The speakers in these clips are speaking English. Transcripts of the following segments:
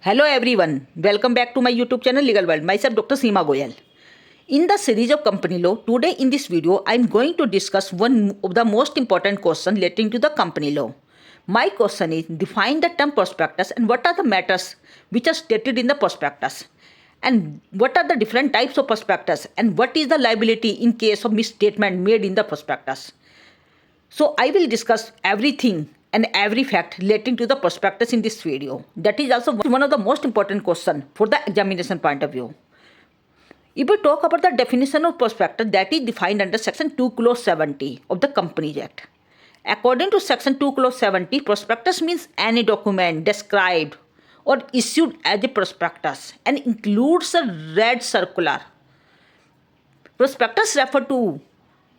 Hello everyone, welcome back to my YouTube channel Legal World. Myself Dr. Seema Goyal. In the series of company law, today in this video I am going to discuss one of the most important questions relating to the company law. My question is, define the term prospectus and what are the matters which are stated in the prospectus, and what are the different types of prospectus, and what is the liability in case of misstatement made in the prospectus. So I will discuss everything and every fact relating to the prospectus in this video. That is also one of the most important questions for the examination point of view. If we talk about the definition of prospectus, that is defined under section 2 clause 70 of the Companies Act. According to section 2 clause 70, prospectus means any document described or issued as a prospectus and includes a read circular. Prospectus referred to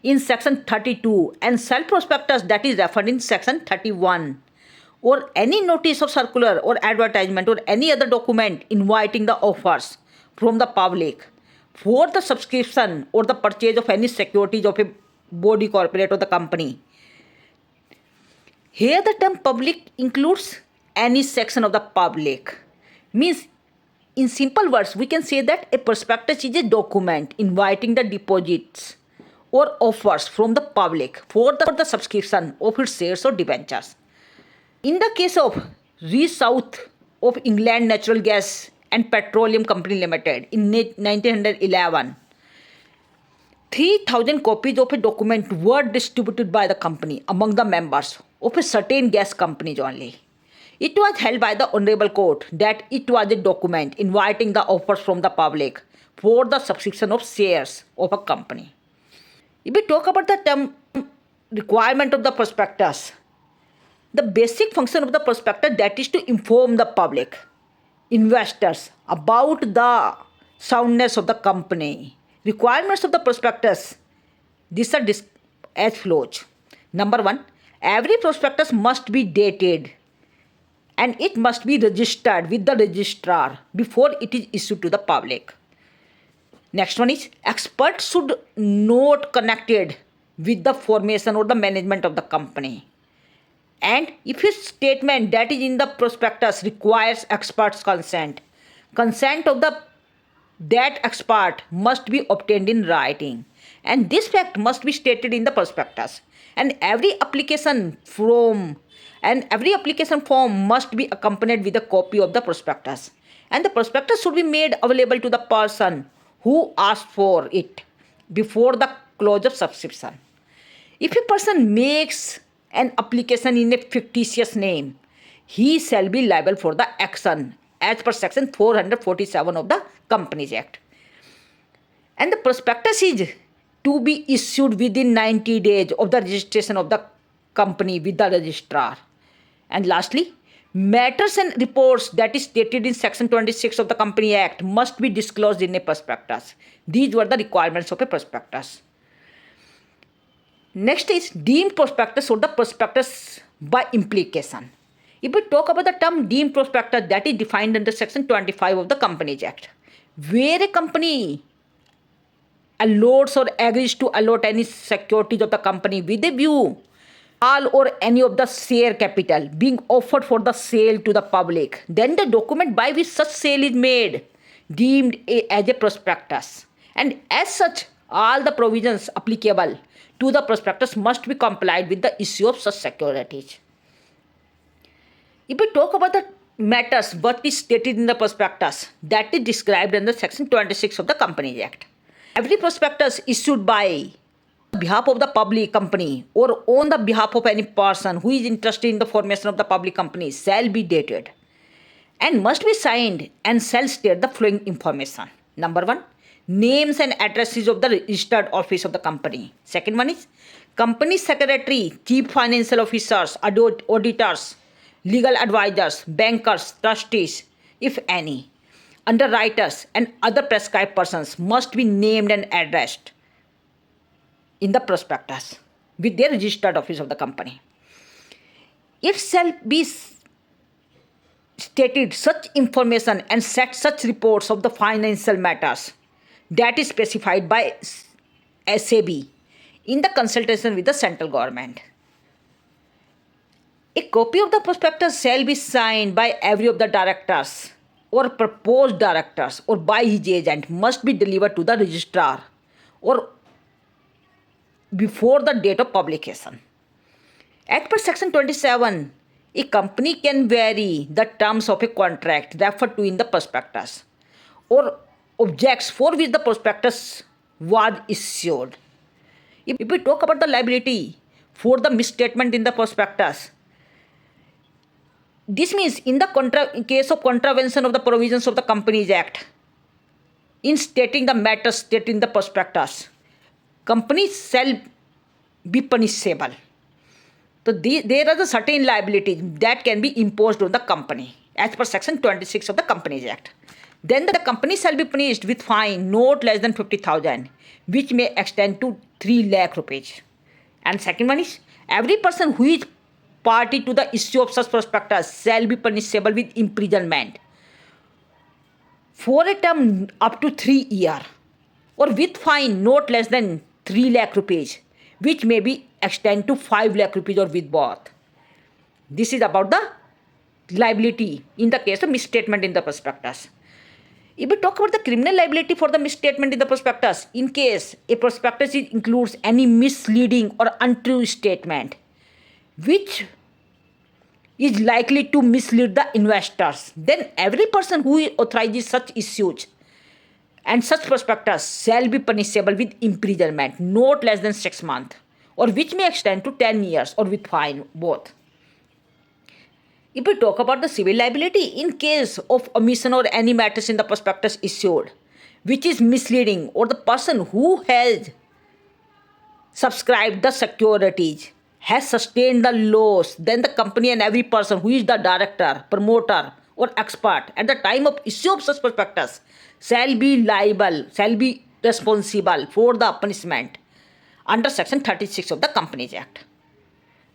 in section 32 and self prospectus that is referred in section 31, or any notice of circular or advertisement or any other document inviting the offers from the public for the subscription or the purchase of any securities of a body, corporate, or the company. Here the term public includes any section of the public. Means, in simple words, we can say that a prospectus is a document inviting the deposits or offers from the public for the subscription of its shares or debentures. In the case of South of England Natural Gas and Petroleum Company Limited in 1911, 3,000 copies of a document were distributed by the company among the members of a certain gas companies only. It was held by the Honorable Court that it was a document inviting the offers from the public for the subscription of shares of a company. If we talk about the term requirement of the prospectus, the basic function of the prospectus that is to inform the public, investors about the soundness of the company. Requirements of the prospectus, these are as follows. Number one, every prospectus must be dated and it must be registered with the registrar before it is issued to the public. Next one is, experts should not connected with the formation or the management of the company. And if his statement that is in the prospectus requires expert's consent of that expert must be obtained in writing. And this fact must be stated in the prospectus. And every application form must be accompanied with a copy of the prospectus. And the prospectus should be made available to the person who asked for it before the close of subscription. If a person makes an application in a fictitious name, he shall be liable for the action as per section 447 of the Companies Act. And the prospectus is to be issued within 90 days of the registration of the company with the registrar. And lastly, matters and reports that is stated in section 26 of the Company Act must be disclosed in a prospectus. These were the requirements of a prospectus. Next is deemed prospectus or the prospectus by implication. If we talk about the term deemed prospectus, that is defined under section 25 of the Companies Act, where a company allots or agrees to allot any securities of the company with a view all or any of the share capital being offered for the sale to the public, then the document by which such sale is made deemed as a prospectus. And as such, all the provisions applicable to the prospectus must be complied with the issue of such securities. If we talk about the matters what is stated in the prospectus, that is described under section 26 of the Companies Act. Every prospectus issued by behalf of the public company or on the behalf of any person who is interested in the formation of the public company shall be dated and must be signed and shall state the following information. Number one, names and addresses of the registered office of the company. Second one is company secretary, chief financial officers, auditors, legal advisors, bankers, trustees, if any, underwriters and other prescribed persons must be named and addressed in the prospectus with their registered office of the company. It shall be stated such information and set such reports of the financial matters that is specified by SAB in the consultation with the central government. A copy of the prospectus shall be signed by every of the directors or proposed directors or by his agent must be delivered to the registrar or before the date of publication. As per Section 27, a company can vary the terms of a contract referred to in the prospectus or objects for which the prospectus was issued. If we talk about the liability for the misstatement in the prospectus, this means in case of contravention of the provisions of the Companies Act, in stating the matters stated in the prospectus, companies shall be punishable. So there are the certain liabilities that can be imposed on the company as per Section 26 of the Companies Act. Then the company shall be punished with fine not less than 50,000, which may extend to 3 lakh rupees. And second one is, every person who is party to the issue of such prospectus shall be punishable with imprisonment for a term up to 3 years or with fine not less than 3 lakh rupees, which may be extend to 5 lakh rupees or with both. This is about the liability in the case of misstatement in the prospectus. If we talk about the criminal liability for the misstatement in the prospectus, in case a prospectus includes any misleading or untrue statement which is likely to mislead the investors, then every person who authorizes such issues and such prospectus shall be punishable with imprisonment not less than 6 months or which may extend to 10 years or with fine both. If we talk about the civil liability, in case of omission or any matters in the prospectus issued which is misleading, or the person who has subscribed the securities has sustained the loss, then the company and every person who is the director, promoter or expert at the time of issue of such prospectus shall be liable, shall be responsible for the punishment under Section 36 of the Companies Act.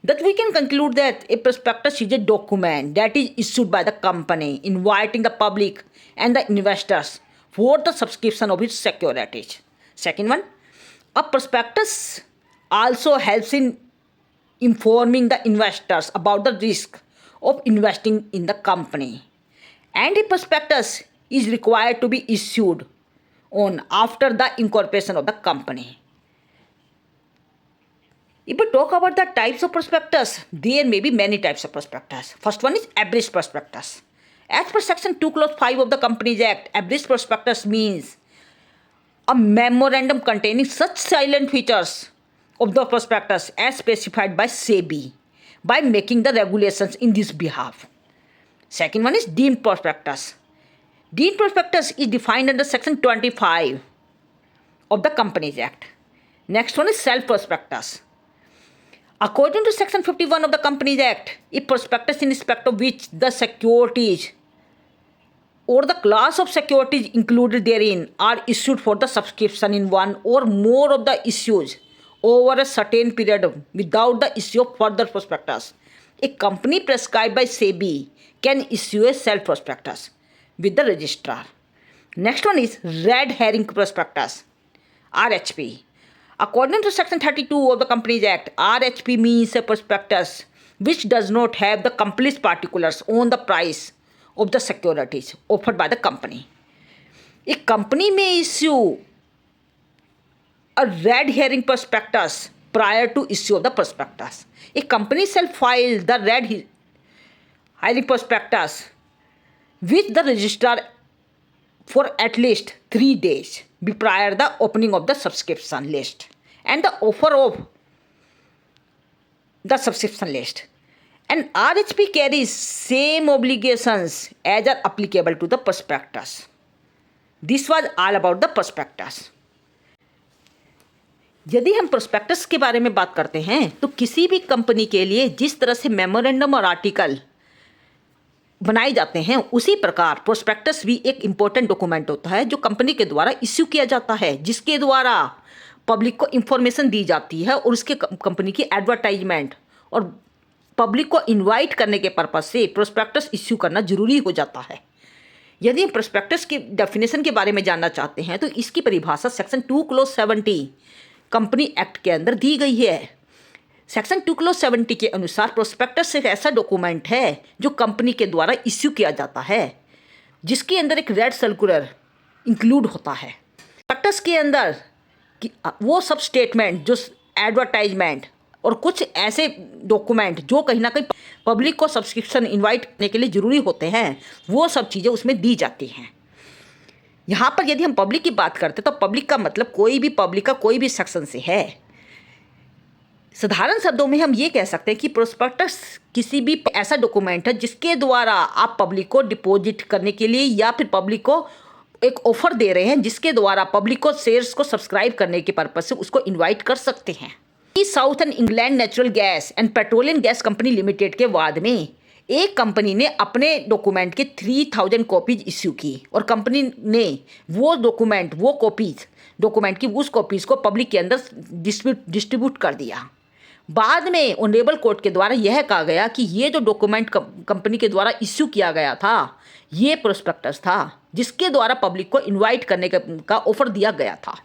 That we can conclude that a prospectus is a document that is issued by the company inviting the public and the investors for the subscription of its securities. Second one, a prospectus also helps in informing the investors about the risk of investing in the company. And a prospectus is required to be issued on after the incorporation of the company. If we talk about the types of prospectus, there may be many types of prospectus. First one is abridged prospectus. As per Section 2 Clause 5 of the Companies Act, abridged prospectus means a memorandum containing such silent features of the prospectus as specified by SEBI by making the regulations in this behalf. Second one is deemed prospectus. Deemed prospectus is defined under Section 25 of the Companies Act. Next one is self prospectus. According to Section 51 of the Companies Act, a prospectus in respect of which the securities or the class of securities included therein are issued for the subscription in one or more of the issues over a certain period without the issue of further prospectus, a company prescribed by SEBI can issue a self prospectus with the registrar. Next one is red herring prospectus, RHP. According to Section 32 of the Companies Act, RHP means a prospectus which does not have the complete particulars on the price of the securities offered by the company. A company may issue a red herring prospectus prior to issue of the prospectus. A company shall file the red herring prospectus with the registrar for at least 3 days prior the opening of the subscription list and the offer of the subscription list. And RHP carries same obligations as are applicable to the prospectus. This was all about the prospectus. यदि हम prospectus के बारे में बात करते हैं तो किसी भी कंपनी के लिए जिस तरह से मेमोरेंडम और आर्टिकल बनाए जाते हैं उसी प्रकार प्रोस्पेक्टस भी एक इम्पोर्टेंट डॉक्यूमेंट होता है जो कंपनी के द्वारा इश्यू किया जाता है, जिसके द्वारा पब्लिक को इन्फॉर्मेशन दी जाती है और उसके कंपनी की एडवर्टाइजमेंट और पब्लिक को इनवाइट करने के पर्पज़ से प्रोस्पेक्टस इश्यू करना जरूरी हो जाता है। यदि हम प्रोस्पेक्टस की डेफिनेशन के बारे में जानना चाहते हैं तो इसकी परिभाषा सेक्शन 2 क्लोज 70 कंपनी एक्ट के अंदर दी गई है। सेक्शन 2 क्लोज 70 के अनुसार प्रोस्पेक्टस एक ऐसा डॉक्यूमेंट है जो कंपनी के द्वारा इश्यू किया जाता है जिसके अंदर एक रेड सर्कुलर इंक्लूड होता है। प्रॉस्पेक्टस के अंदर वो सब स्टेटमेंट जो एडवर्टाइजमेंट और कुछ ऐसे डॉक्यूमेंट जो कहीं ना कहीं पब्लिक को सब्सक्रिप्शन इनवाइट करने के लिए ज़रूरी होते हैं, वो सब चीज़ें उसमें दी जाती हैं। यहाँ पर यदि हम पब्लिक की बात करते हैं तो पब्लिक का मतलब कोई भी पब्लिक का कोई भी सेक्शन से है। साधारण शब्दों में हम ये कह सकते हैं कि प्रोस्पेक्टस किसी भी ऐसा डॉक्यूमेंट है जिसके द्वारा आप पब्लिक को डिपॉजिट करने के लिए या फिर पब्लिक को एक ऑफर दे रहे हैं, जिसके द्वारा पब्लिक को शेयर्स को सब्सक्राइब करने के पर्पज से उसको इनवाइट कर सकते हैं। Southern England natural gas and petroleum gas company limited के बाद में एक कंपनी ने अपने डॉक्यूमेंट के 3000 कॉपीज इश्यू की और कंपनी ने वो कॉपीज डॉक्यूमेंट की उस कॉपीज़ को पब्लिक के अंदर डिस्ट्रीब्यूट कर दिया। बाद में ऑनरेबल कोर्ट के द्वारा यह कहा गया कि ये जो डॉक्यूमेंट कंपनी के द्वारा इश्यू किया गया था, ये प्रोस्पेक्टस था जिसके द्वारा पब्लिक को इनवाइट करने का ऑफर दिया गया था।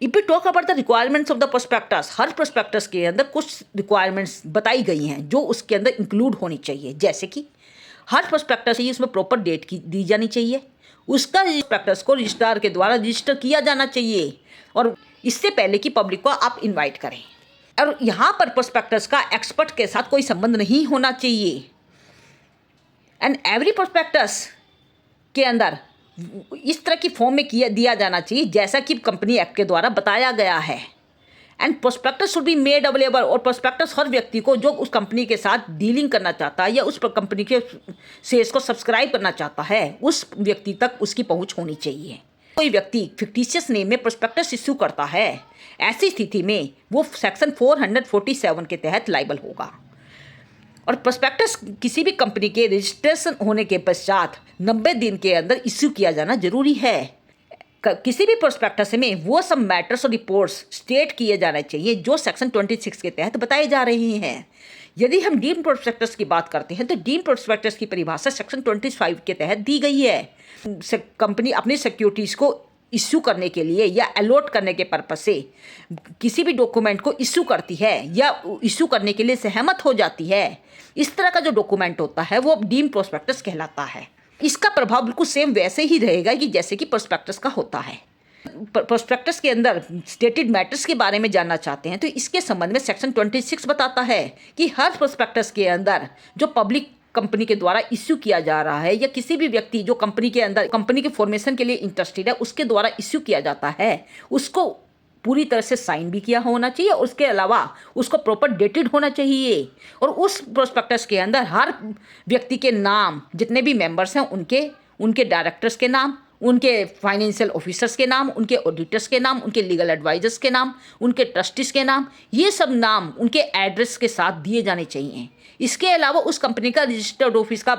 If we talk about the requirements of the prospectus, हर प्रोस्पेक्टस के अंदर कुछ रिक्वायरमेंट्स बताई गई हैं जो उसके अंदर इंक्लूड होनी चाहिए। जैसे कि हर प्रोस्पेक्टस है उसमें प्रॉपर डेट की दी जानी चाहिए, उसका प्रोस्पेक्टस को रजिस्ट्रार के द्वारा रजिस्टर किया जाना चाहिए और इससे पहले कि पब्लिक को आप इनवाइट करें। और यहाँ पर प्रोस्पेक्टस का एक्सपर्ट के साथ कोई संबंध नहीं होना चाहिए। एंड एवरी प्रोस्पेक्टस के अंदर इस तरह की फॉर्म में दिया जाना चाहिए जैसा कि कंपनी एक्ट के द्वारा बताया गया है। And prospectus should be made available, और प्रोस्पेक्टस हर व्यक्ति को जो उस कंपनी के साथ डीलिंग करना चाहता है या उस कंपनी के शेयर्स को सब्सक्राइब करना चाहता है, उस व्यक्ति तक उसकी पहुंच होनी चाहिए। कोई व्यक्ति फिक्टिशियस नेम में प्रोस्पेक्टस इश्यू करता है, ऐसी स्थिति में वो सेक्शन 447 के तहत लायबल होगा। और प्रोस्पेक्टस किसी भी कंपनी के रजिस्ट्रेशन होने के पश्चात 90 दिन के अंदर इश्यू किया जाना जरूरी है। किसी भी प्रोस्पेक्टस में वो सब मैटर्स और रिपोर्ट्स स्टेट किए जाने चाहिए जो सेक्शन 26 के तहत बताए जा रहे हैं। यदि हम डीम्ड प्रोस्पेक्टस की बात करते हैं तो डीम्ड प्रोस्पेक्टस की परिभाषा सेक्शन 25 के तहत दी गई है। कंपनी अपनी सिक्योरिटीज़ को इश्यू करने के लिए या अलॉट करने के पर्पज से किसी भी डॉक्यूमेंट को इश्यू करती है या इश्यू करने के लिए सहमत हो जाती है, इस तरह का जो डॉक्यूमेंट होता है वो डीम्ड प्रोस्पेक्टस कहलाता है। इसका प्रभाव बिल्कुल सेम वैसे ही रहेगा कि जैसे कि प्रोस्पेक्टस का होता है। प्रोस्पेक्टस के अंदर स्टेटेड मैटर्स के बारे में जानना चाहते हैं तो इसके संबंध में सेक्शन 26 बताता है कि हर प्रोस्पेक्टस के अंदर जो पब्लिक कंपनी के द्वारा इश्यू किया जा रहा है या किसी भी व्यक्ति जो कंपनी के अंदर कंपनी के फॉर्मेशन के लिए इंटरेस्टेड है उसके द्वारा इश्यू किया जाता है, उसको पूरी तरह से साइन भी किया होना चाहिए और उसके अलावा उसको प्रॉपर डेटेड होना चाहिए। और उस प्रोस्पेक्टस के अंदर हर व्यक्ति के नाम, जितने भी मेंबर्स हैं उनके डायरेक्टर्स के नाम, उनके फाइनेंशियल ऑफिसर्स के नाम, उनके ऑडिटर्स के नाम, उनके लीगल एडवाइजर्स के नाम, उनके ट्रस्टीज के नाम, ये सब नाम उनके एड्रेस के साथ दिए जाने चाहिए। इसके अलावा उस कंपनी का रजिस्टर्ड ऑफिस का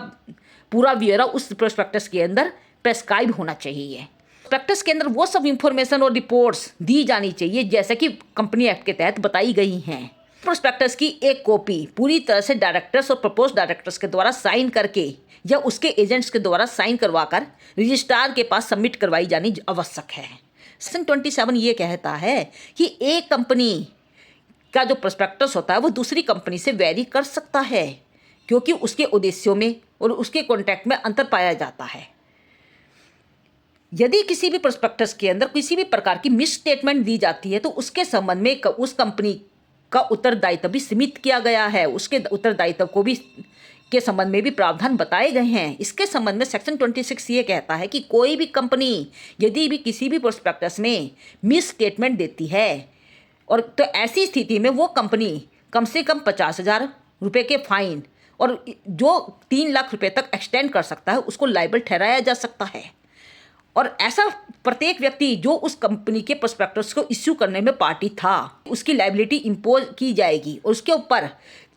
पूरा ब्यौरा उस प्रोस्पेक्टस के अंदर प्रेस्क्राइब होना चाहिए। प्रोस्पेक्टस के अंदर वो सब इंफॉर्मेशन और रिपोर्ट्स दी जानी चाहिए जैसे कि कंपनी एक्ट के तहत बताई गई हैं। प्रोस्पेक्टस की एक कॉपी पूरी तरह से डायरेक्टर्स और प्रपोज डायरेक्टर्स के द्वारा साइन करके या उसके एजेंट्स के द्वारा साइन करवाकर रजिस्ट्रार के पास सबमिट करवाई जानी आवश्यक है। सेक्शन 27 ये कहता है कि एक कंपनी का जो प्रोस्पेक्टस होता है वो दूसरी कंपनी से वेरी कर सकता है क्योंकि उसके उद्देश्यों में और उसके कॉन्ट्रैक्ट में अंतर पाया जाता है। यदि किसी भी प्रोस्पेक्टस के अंदर किसी भी प्रकार की मिस स्टेटमेंट दी जाती है तो उसके संबंध में उस कंपनी का उत्तरदायित्व भी सीमित किया गया है, उसके उत्तरदायित्व को भी के संबंध में भी प्रावधान बताए गए हैं। इसके संबंध में सेक्शन 26 ये कहता है कि कोई भी कंपनी यदि भी किसी भी प्रोस्पेक्टस में मिस स्टेटमेंट देती है और तो ऐसी स्थिति में वो कंपनी कम से कम 50,000 रुपये के फाइन और जो 3 लाख रुपये तक एक्सटेंड कर सकता है उसको लायबल ठहराया जा सकता है। और ऐसा प्रत्येक व्यक्ति जो उस कंपनी के प्रोस्पेक्टस को इश्यू करने में पार्टी था उसकी लायबिलिटी इम्पोज की जाएगी और उसके ऊपर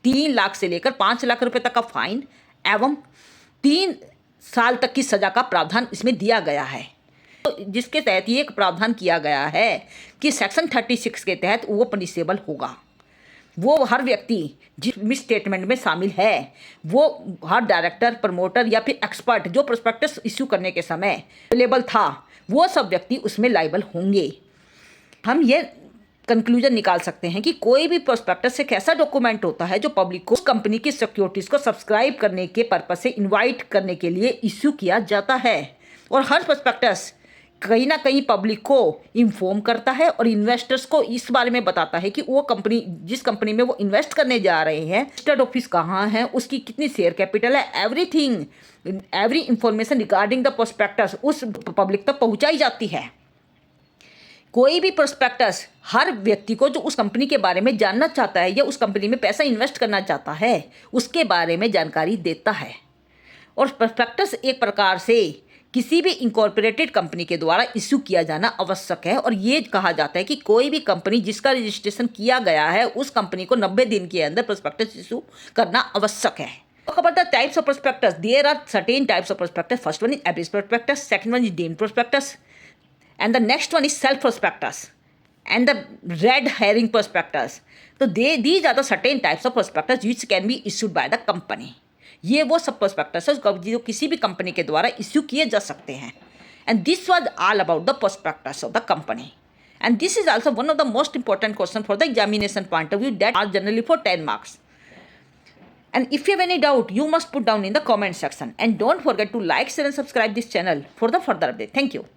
3 लाख से लेकर 5 लाख रुपए तक का फाइन एवं 3 साल तक की सज़ा का प्रावधान इसमें दिया गया है। तो जिसके तहत ये एक प्रावधान किया गया है कि सेक्शन 36 के तहत वो पनिशेबल होगा। वो हर व्यक्ति जिस मिस स्टेटमेंट में शामिल है वो हर डायरेक्टर, प्रमोटर या फिर एक्सपर्ट जो प्रोस्पेक्टस इश्यू करने के समय अवेलेबल था वो सब व्यक्ति उसमें लायबल होंगे। हम ये कंक्लूजन निकाल सकते हैं कि कोई भी प्रोस्पेक्टस एक ऐसा डॉक्यूमेंट होता है जो पब्लिक को उस कंपनी की सिक्योरिटीज को सब्सक्राइब करने के पर्पज से इनवाइट करने के लिए इश्यू किया जाता है। और हर प्रोस्पेक्टस कहीं ना कहीं पब्लिक को इन्फॉर्म करता है और इन्वेस्टर्स को इस बारे में बताता है कि वो कंपनी, जिस कंपनी में वो इन्वेस्ट करने जा रहे हैं, रजिस्टर्ड ऑफिस कहाँ है, उसकी कितनी शेयर कैपिटल है, everything, every information regarding the prospectus उस पब्लिक तक पहुँचाई जाती है। कोई भी प्रोस्पेक्टस हर व्यक्ति को जो उस कंपनी के बारे में जानना चाहता है या उस कंपनी में पैसा इन्वेस्ट करना चाहता है उसके बारे में जानकारी देता है। और प्रोस्पेक्टस एक प्रकार से किसी भी इनकॉर्पोरेटेड कंपनी के द्वारा इश्यू किया जाना आवश्यक है। और ये कहा जाता है कि कोई भी कंपनी जिसका रजिस्ट्रेशन किया गया है उस कंपनी को 90 दिन के अंदर प्रोस्पेक्टस इश्यू करना आवश्यक है। Talk about the types of prospectus. There are certain types of prospectus. First one is average prospectus. Second one is deemed prospectus. And the next one is self prospectus. And the red herring prospectus. So these are the certain types of prospectus which can be issued by the company. ये वो सब prospectus है जो किसी भी company के द्वारा issue किए जा सकते हैं। And this was all about the prospectus of the company. And this is also one of the most important question for the examination point of view that are generally for 10 marks. And if you have any doubt, you must put down in the comment section. And don't forget to like, share and subscribe this channel for the further update. Thank you.